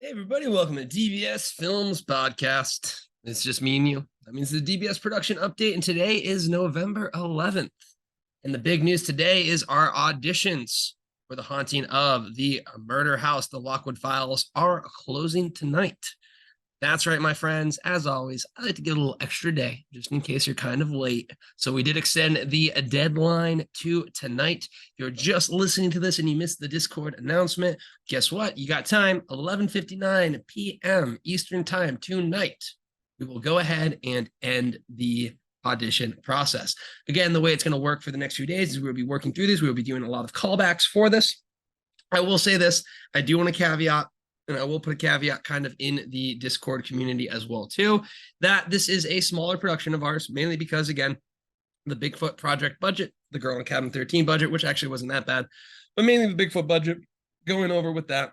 Hey everybody, welcome to DBS Films Podcast. It's just me and you. That means the DBS production update, and today is November 11th. And the big news today is our auditions for the haunting of the murder house. The Lockwood Files are closing tonight. That's right, my friends. As always, I like to get a little extra day just in case you're kind of late. So we did extend the deadline to tonight. If you're just listening to this and you missed the Discord announcement, guess what? You got time, 11:59 p.m. Eastern Time tonight. We will go ahead and end the audition process. Again, the way it's going to work for the next few days is we'll be working through this. We'll be doing a lot of callbacks for this. I will say this. I do want to caveat, and I will put a caveat kind of in the Discord community as well too, that this is a smaller production of ours, mainly because, again, the Bigfoot project budget, the Girl in Cabin 13 budget, which actually wasn't that bad, but mainly the Bigfoot budget, going over with that,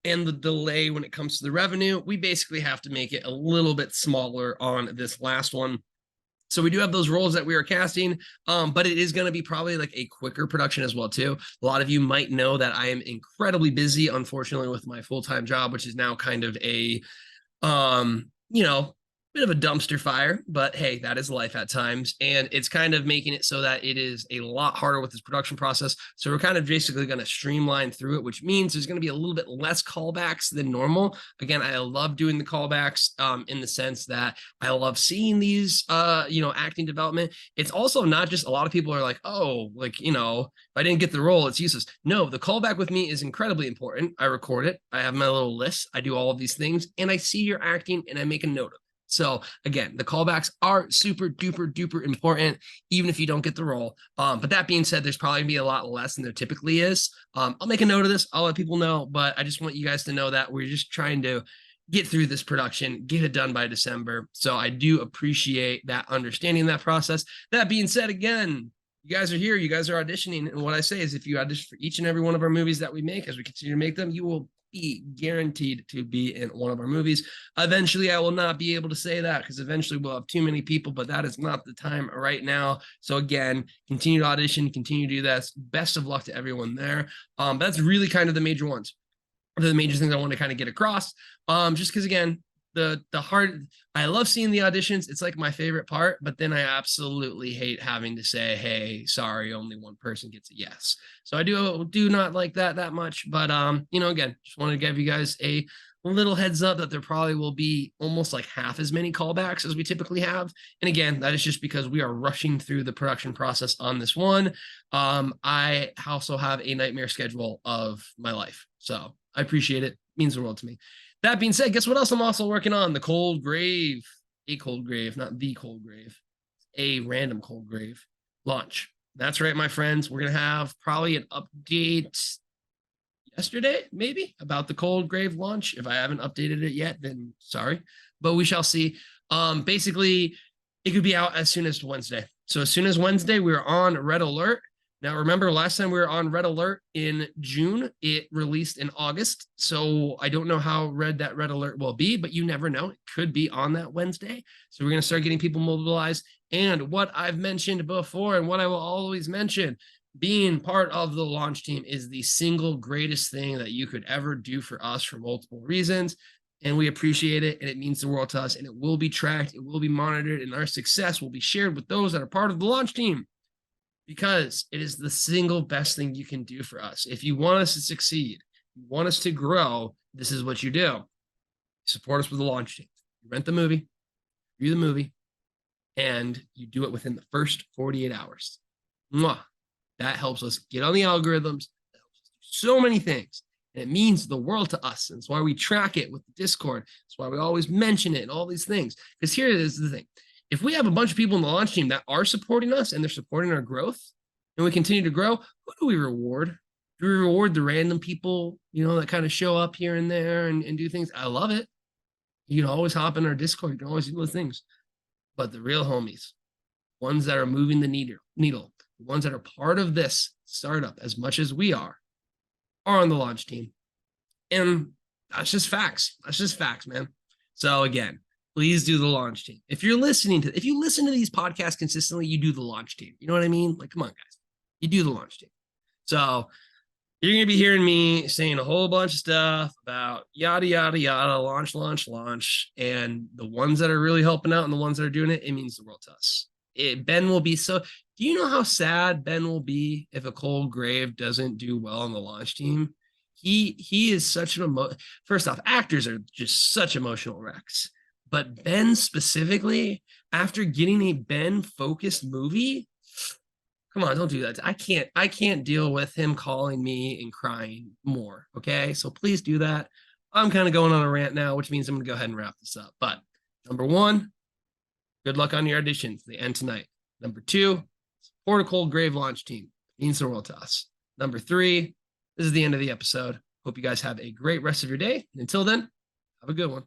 and the delay when it comes to the revenue, we basically have to make it a little bit smaller on this last one. So we do have those roles that we are casting, but it is going to be probably like a quicker production as well too. A lot of you might know that I am incredibly busy, unfortunately, with my full-time job, which is now kind of a, bit of a dumpster fire, but hey, that is life at times. And it's kind of making it so that it is a lot harder with this production process. So we're kind of basically going to streamline through it, which means there's going to be a little bit less callbacks than normal. Again, I love doing the callbacks in the sense that I love seeing these, acting development. It's also not just, a lot of people are like, oh, if I didn't get the role, it's useless. No, the callback with me is incredibly important. I record it. I have my little list. I do all of these things, and I see your acting, and I make a note of it. So again, the callbacks are super duper duper important, even if you don't get the role. But that being said, there's probably gonna be a lot less than there typically is. I'll make a note of this. I'll let people know, but I just want you guys to know that we're just trying to get through this production, get it done by December. So I do appreciate that understanding that process. That being said, again, you guys are here, you guys are auditioning. And what I say is if you audition for each and every one of our movies that we make, as we continue to make them, you will be guaranteed to be in one of our movies. Eventually, I will not be able to say that because eventually we'll have too many people, but that is not the time right now. So again, continue to audition, continue to do that. Best of luck to everyone there. But that's really kind of the major ones. The major things I want to kind of get across. Just because, again, the hard, I love seeing the auditions. It's like my favorite part, but then I absolutely hate having to say, hey, sorry, only one person gets a yes. So I do not like that much. But again, just want to give you guys a little heads up that there probably will be almost like half as many callbacks as we typically have. And again, that is just because we are rushing through the production process on this one. I also have a nightmare schedule of my life. So I appreciate it. It means the world to me. That being said, guess what else I'm also working on? The Cold Grave. A Cold Grave, not the Cold Grave. A random Cold Grave launch. That's right, my friends. We're going to have probably an update yesterday, maybe, about the Cold Grave launch. If I haven't updated it yet, then sorry. But we shall see. Basically, it could be out as soon as Wednesday. So as soon as Wednesday, we're on red alert. Now, remember, last time we were on red alert in June, it released in August. So I don't know how red that red alert will be, but you never know. It could be on that Wednesday. So we're going to start getting people mobilized. And what I've mentioned before, and what I will always mention, being part of the launch team is the single greatest thing that you could ever do for us for multiple reasons. And we appreciate it, and it means the world to us, and it will be tracked, it will be monitored, and our success will be shared with those that are part of the launch team, because it is the single best thing you can do for us. If you want us to succeed, you want us to grow, this is what you do. You support us with the launch team. You rent the movie, view the movie, and you do it within the first 48 hours. Mwah. That helps us get on the algorithms. That helps us do so many things. And it means the world to us. And it's why we track it with the Discord. It's why we always mention it and all these things. Because here is the thing. If we have a bunch of people in the launch team that are supporting us and they're supporting our growth, and we continue to grow, who do we reward? Do we reward the random people, that kind of show up here and there and do things? I love it. You can always hop in our Discord. You can always do those things. But the real homies, ones that are moving the needle, the ones that are part of this startup as much as we are on the launch team. And that's just facts. That's just facts, man. So again, please do the launch team. If you listen to these podcasts consistently, you do the launch team. You know what I mean? Like, come on, guys. You do the launch team. So You're going to be hearing me saying a whole bunch of stuff about yada, yada, yada, launch. And the ones that are really helping out and the ones that are doing it, it means the world to us. Ben will be so. Do you know how sad Ben will be if a Cold Grave doesn't do well on the launch team? He is such an first off, actors are just such emotional wrecks. But Ben specifically, after getting a Ben focused movie, come on, don't do that. I can't deal with him calling me and crying more. Okay. So please do that. I'm kind of going on a rant now, which means I'm gonna go ahead and wrap this up. But number one, good luck on your auditions. They end tonight. Number two, support a Cold Grave launch team. It means the world to us. Number three, this is the end of the episode. Hope you guys have a great rest of your day. And until then, have a good one.